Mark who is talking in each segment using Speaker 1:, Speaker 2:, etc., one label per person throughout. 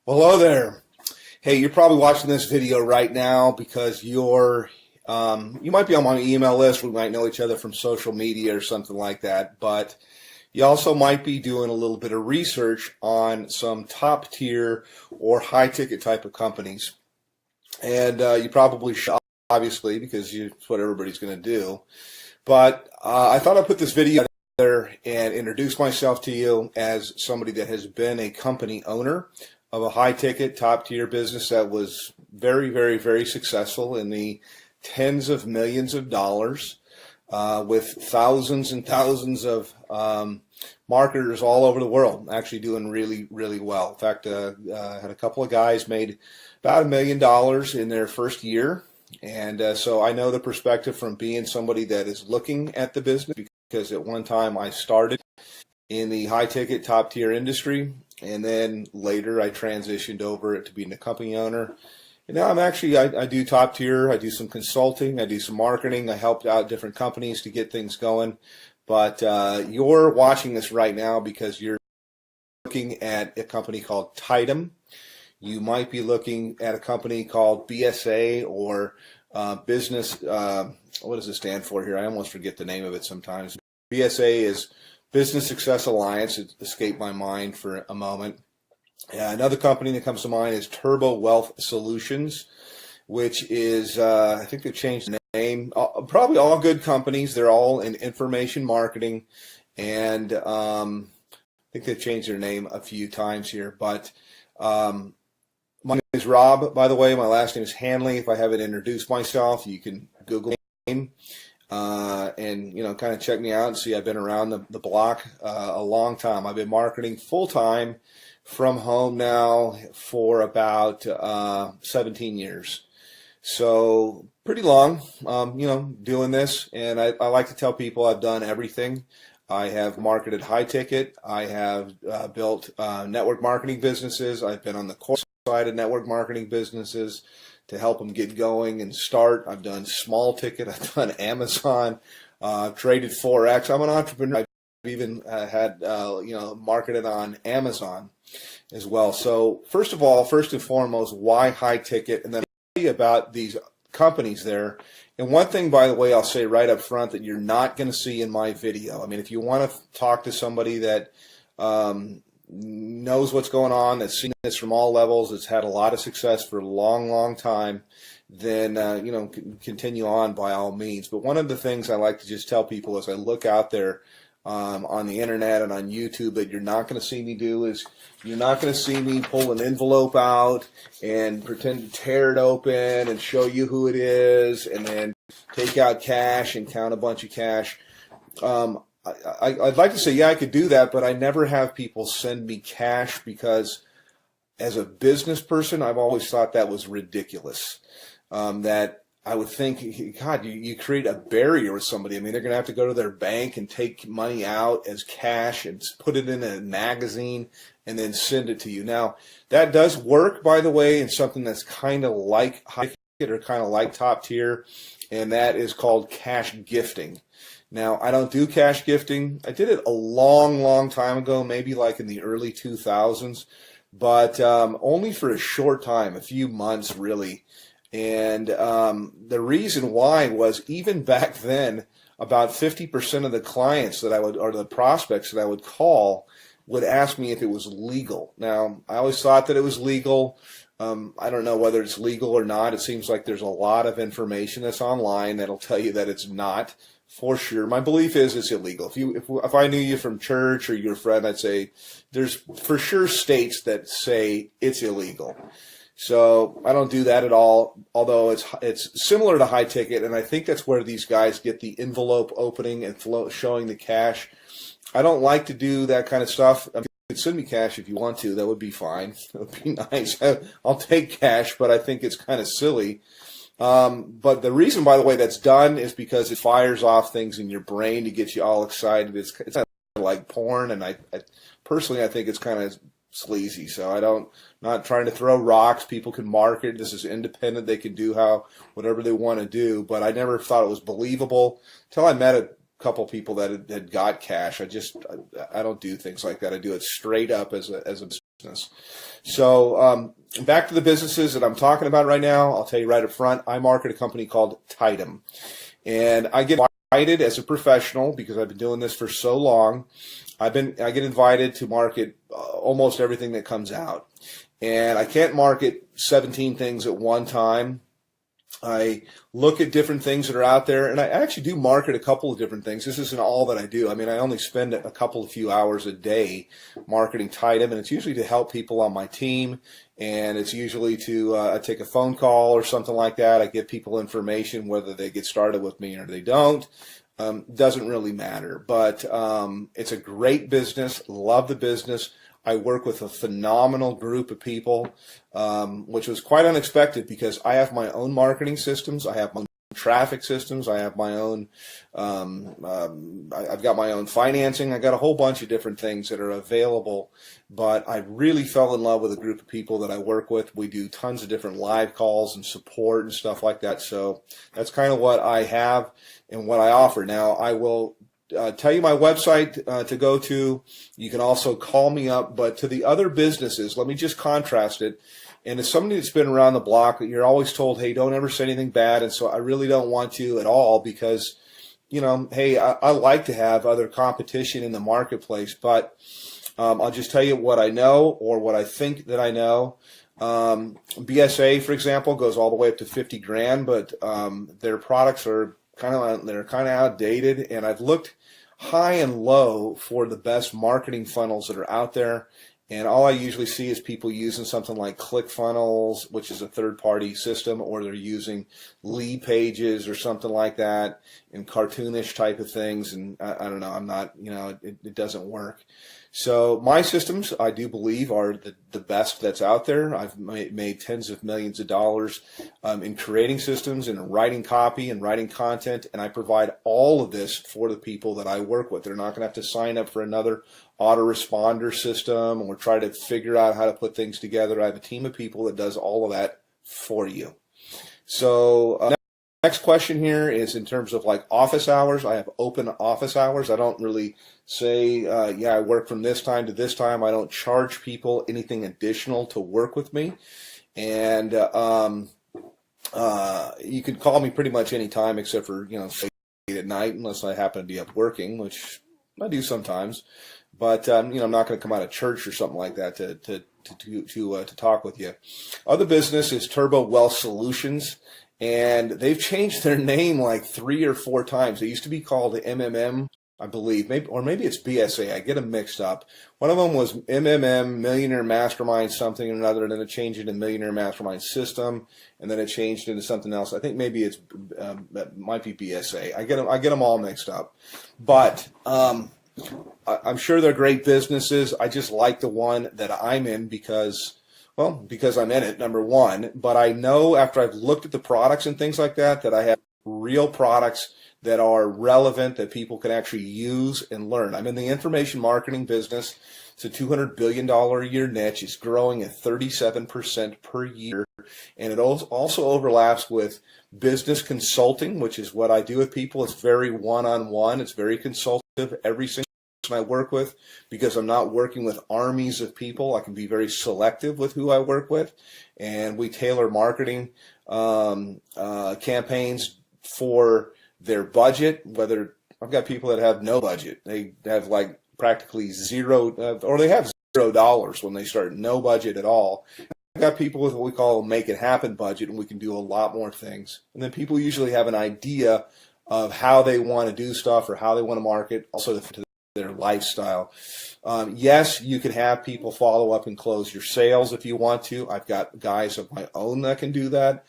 Speaker 1: Well, hello there. Hey, you're probably watching this video right now because you might be on my email list. We might know each other from social media or something like that. But you also might be doing a little bit of research on some top tier or high ticket type of companies. And you probably should, obviously, because it's what everybody's going to do. But I thought I'd put this video together and introduce myself to you as somebody that has been a company owner of a high-ticket, top-tier business that was very, very, very successful in the tens of millions of dollars with thousands and thousands of marketers all over the world, actually doing really, really well. In fact, I had a couple of guys made about $1 million in their first year. And so I know the perspective from being somebody that is looking at the business, because at one time I started in the high-ticket, top-tier industry, and then later I transitioned over to being a company owner. And now I do top tier, I do some consulting, I do some marketing, I helped out different companies to get things going. But you're watching this right now because you're looking at a company called Tidem. You might be looking at a company called BSA or business, what does it stand for here? I almost forget the name of it sometimes. BSA is Business Success Alliance. It escaped my mind for a moment. Another company that comes to mind is Turbo Wealth Solutions, which is, I think they've changed the name. Probably all good companies. They're all in information marketing. And I think they've changed their name a few times here. But my name is Rob, by the way. My last name is Hanley. If I haven't introduced myself, you can Google my name. And kind of check me out and see I've been around the block a long time. I've been marketing full-time from home now for about 17 years. So pretty long, doing this. And I like to tell people I've done everything. I have marketed high ticket. I have built network marketing businesses. I've been on the core side of network marketing businesses to help them get going and start. I've done small ticket. I've done Amazon. I've traded Forex. I'm an entrepreneur. I've even had, marketed on Amazon as well. So first and foremost, why high ticket? And then I'll tell you about these companies there. And one thing, by the way, I'll say right up front that you're not going to see in my video. I mean, if you want to talk to somebody that knows what's going on, that's seen this from all levels, that's had a lot of success for a long, long time, then, continue on by all means. But one of the things I like to just tell people as I look out there on the internet and on YouTube that you're not going to see me do is you're not going to see me pull an envelope out and pretend to tear it open and show you who it is and then take out cash and count a bunch of cash. I'd like to say, yeah, I could do that, but I never have people send me cash because as a business person, I've always thought that was ridiculous. That I would think, God, you create a barrier with somebody. I mean, they're going to have to go to their bank and take money out as cash and put it in a magazine and then send it to you. Now, that does work, by the way, in something that's kind of like high ticket or kind of like top tier, and that is called cash gifting. Now, I don't do cash gifting. I did it a long, long time ago, maybe like in the early 2000s, but only for a short time, a few months really. And the reason why was even back then, about 50% of the clients that I would, or the prospects that I would call, would ask me if it was legal. Now, I always thought that it was legal. I don't know whether it's legal or not. It seems like there's a lot of information that's online that'll tell you that it's not. For sure. My belief is it's illegal. If I knew you from church or you're a friend, I'd say there's for sure states that say it's illegal. So I don't do that at all, although it's similar to high ticket, and I think that's where these guys get the envelope opening and showing the cash. I don't like to do that kind of stuff. I mean, you can send me cash if you want to. That would be fine. That would be nice. I'll take cash, but I think it's kind of silly. But the reason, by the way, that's done is because it fires off things in your brain to get you all excited. It's kind of like porn, and I personally, I think it's kind of sleazy. So not trying to throw rocks. People can market. This is independent. They can do whatever they want to do. But I never thought it was believable until I met a couple people that had got cash. I don't do things like that. I do it straight up as a business. So back to the businesses that I'm talking about right now. I'll tell you right up front, I market a company called Tidom. And I get invited as a professional because I've been doing this for so long. I get invited to market almost everything that comes out. And I can't market 17 things at one time. I look at different things that are out there, and I actually do market a couple of different things. This isn't all that I do. I mean, I only spend a couple of few hours a day marketing Tidem, and it's usually to help people on my team, and it's usually to I take a phone call or something like that. I give people information, whether they get started with me or they don't. Doesn't really matter, but it's a great business. Love the business. I work with a phenomenal group of people, which was quite unexpected because I have my own marketing systems. I have my own traffic systems. I have my own, I've got my own financing. I got a whole bunch of different things that are available, but I really fell in love with a group of people that I work with. We do tons of different live calls and support and stuff like that. So that's kind of what I have and what I offer. Now, I will tell you my website to go to. You can also call me up, but to the other businesses, let me just contrast it. And as somebody that's been around the block, you're always told, hey, don't ever say anything bad. And so I really don't want to at all because, you know, hey, I like to have other competition in the marketplace, but I'll just tell you what I know or what I think that I know. BSA, for example, goes all the way up to 50 grand, but their products are kind of outdated, and I've looked high and low for the best marketing funnels that are out there, and all I usually see is people using something like ClickFunnels, which is a third-party system, or they're using Lead Pages or something like that, and cartoonish type of things, and I don't know, I'm not, you know, it doesn't work. So my systems, I do believe, are the best that's out there. I've made tens of millions of dollars in creating systems and writing copy and writing content, and I provide all of this for the people that I work with. They're not going to have to sign up for another autoresponder system or try to figure out how to put things together. I have a team of people that does all of that for you. So next question here is in terms of like office hours. I have open office hours. I don't really say, yeah, I work from this time to this time. I don't charge people anything additional to work with me. And you can call me pretty much any time except for, you know, late at night unless I happen to be up working, which I do sometimes. But, you know, I'm not going to come out of church or something like that to talk with you. Other business is Turbo Wealth Solutions. And they've changed their name like 3 or 4 times. They used to be called MMM, I believe, maybe it's BSA. I get them mixed up. One of them was MMM, Millionaire Mastermind something or another, and then it changed into Millionaire Mastermind System, and then it changed into something else. I think maybe it might be BSA. I get them all mixed up. But I'm sure they're great businesses. I just like the one that I'm in because I'm in it, number one, but I know after I've looked at the products and things like that, that I have real products that are relevant that people can actually use and learn. I'm in the information marketing business. It's a $200 billion a year niche. It's growing at 37% per year. And it also overlaps with business consulting, which is what I do with people. It's very one-on-one. It's very consultative. Every single I work with, because I'm not working with armies of people. I can be very selective with who I work with, and we tailor marketing campaigns for their budget. Whether I've got people that have no budget, they have like practically zero, or they have $0 when they start, no budget at all. I've got people with what we call a make it happen budget, and we can do a lot more things. And then people usually have an idea of how they want to do stuff or how they want to market, also to their lifestyle. Yes, you can have people follow up and close your sales if you want to. I've got guys of my own that can do that.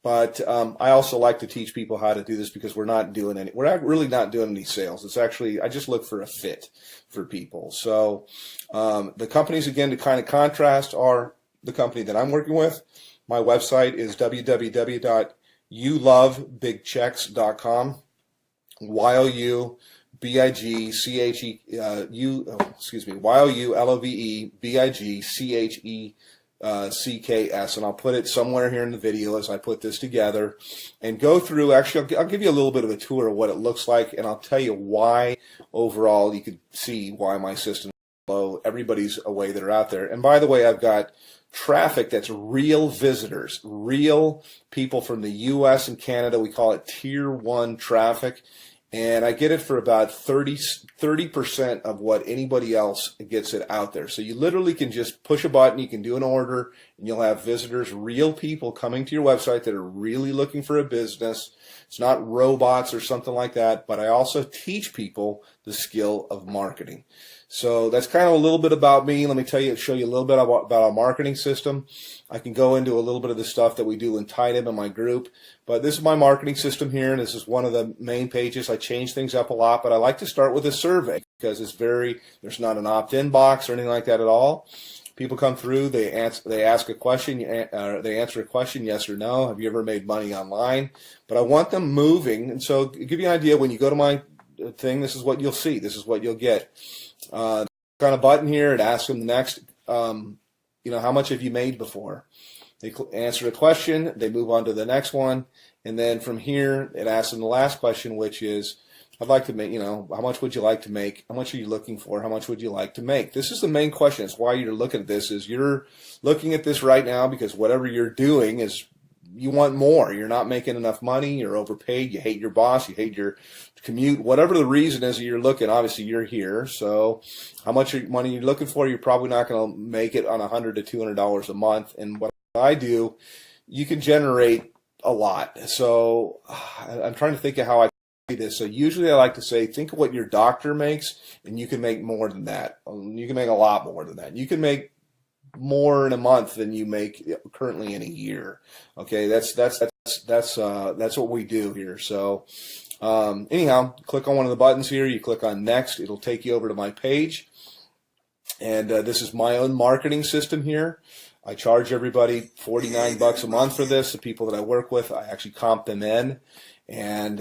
Speaker 1: But I also like to teach people how to do this because we're not really not doing any sales. It's actually, I just look for a fit for people. So the companies, again, to kind of contrast, are the company that I'm working with. My website is www.youlovebigchecks.com. YOULOVEBIGCHECKS, and I'll put it somewhere here in the video as I put this together and go through. Actually, I'll give you a little bit of a tour of what it looks like, and I'll tell you why overall you could see why my system is low everybody's away that are out there. And by the way, I've got traffic that's real visitors, real people from the U.S. and Canada. We call it Tier 1 traffic. And I get it for about 30% of what anybody else gets it out there. So you literally can just push a button, you can do an order, and you'll have visitors, real people coming to your website that are really looking for a business. It's not robots or something like that, but I also teach people the skill of marketing. So that's kind of a little bit about me. Let me show you a little bit about our marketing system. I can go into a little bit of the stuff that we do in Tidem in my group, but this is my marketing system here, and this is one of the main pages. I change things up a lot, but I like to start with a survey because there's not an opt-in box or anything like that at all. People come through, they ask a question, they answer a question, yes or no. Have you ever made money online? But I want them moving, and so to give you an idea, when you go to my thing, this is what you'll see. This is what you'll get. Click on a button here, it asks them the next, how much have you made before? They answer a question, they move on to the next one, and then from here, it asks them the last question, which is, I'd like to make, how much would you like to make? How much are you looking for? How much would you like to make? This is the main question. It's why you're looking at this, is you're looking at this right now because whatever you're doing is you want more. You're not making enough money. You're overpaid. You hate your boss. You hate your commute. Whatever the reason is that you're looking, obviously you're here. So how much money you're looking for, you're probably not going to make it on $100 to $200 a month. And what I do, you can generate a lot. So I'm trying to think of how I do this. So usually I like to say, think of what your doctor makes, and you can make more than that. You can make a lot more than that. You can make more in a month than you make currently in a year. Okay, that's what we do here. So anyhow, click on one of the buttons here. You click on next. It'll take you over to my page. And this is my own marketing system here. I charge everybody $49 a month for this. The people that I work with, I actually comp them in. And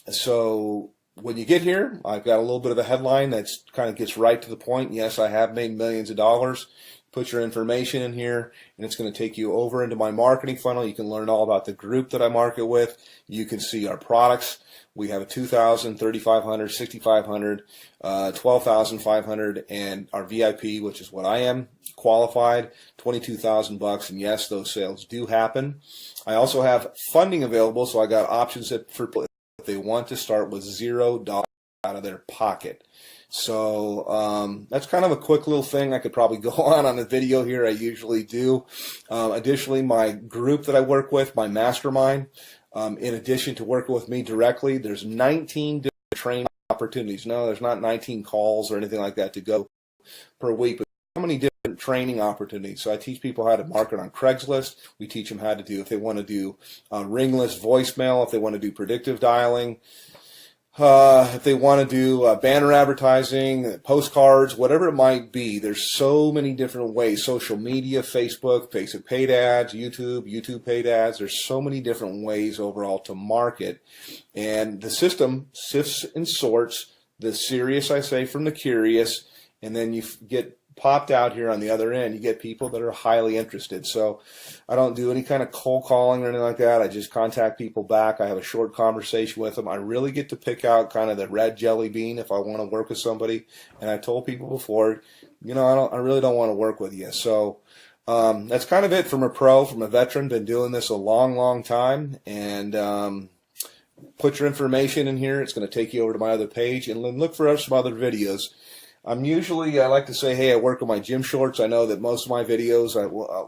Speaker 1: so when you get here, I've got a little bit of a headline that's kind of gets right to the point. Yes, I have made millions of dollars. Put your information in here, and it's going to take you over into my marketing funnel. You can learn all about the group that I market with. You can see our products. We have a $2,000, $3,500, $6,500, $12,500, and our VIP, which is what I am, qualified, $22,000. And yes, those sales do happen. I also have funding available, so I got options for if they want to start with $0 out of their pocket. So that's kind of a quick little thing. I could probably go on a video here. I usually do. Additionally, my group that I work with, my mastermind, in addition to working with me directly, there's 19 different training opportunities. No, there's not 19 calls or anything like that to go per week, but so many different training opportunities. So I teach people how to market on Craigslist. We teach them how to do, if they want to do ringless voicemail, if they want to do predictive dialing, if they want to do banner advertising, postcards, whatever it might be. There's so many different ways. Social media, Facebook paid ads, YouTube paid ads. There's so many different ways overall to market. And the system sifts and sorts the serious, I say, from the curious, and then you get popped out here on the other end. You get people that are highly interested. So I don't do any kind of cold calling or anything like that. I just contact people back. I have a short conversation with them. I really get to pick out kind of the red jelly bean if I want to work with somebody. And I told people before, I really don't want to work with you. So that's kind of it from a veteran. Been doing this a long, long time. And put your information in here. It's going to take you over to my other page, and then look for some other videos. I like to say, hey, I work with my gym shorts. I know that most of my videos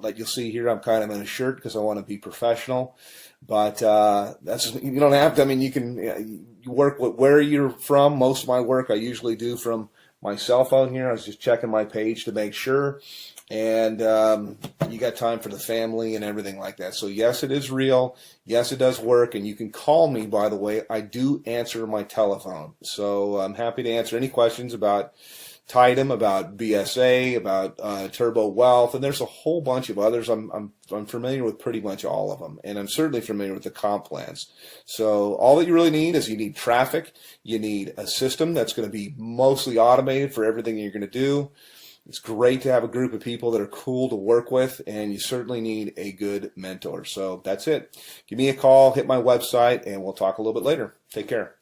Speaker 1: that you'll see here, I'm kind of in a shirt because I want to be professional. But you don't have to. I mean, you work with where you're from. Most of my work I usually do from my cell phone here. I was just checking my page to make sure. And you got time for the family and everything like that. So yes, it is real. Yes, it does work. And you can call me, by the way. I do answer my telephone. So I'm happy to answer any questions about Tidem, about BSA, about Turbo Wealth, and there's a whole bunch of others. I'm familiar with pretty much all of them, and I'm certainly familiar with the comp plans. So all that you really need is you need traffic. You need a system that's going to be mostly automated for everything you're going to do. It's great to have a group of people that are cool to work with, and you certainly need a good mentor. So that's it. Give me a call, hit my website, and we'll talk a little bit later. Take care.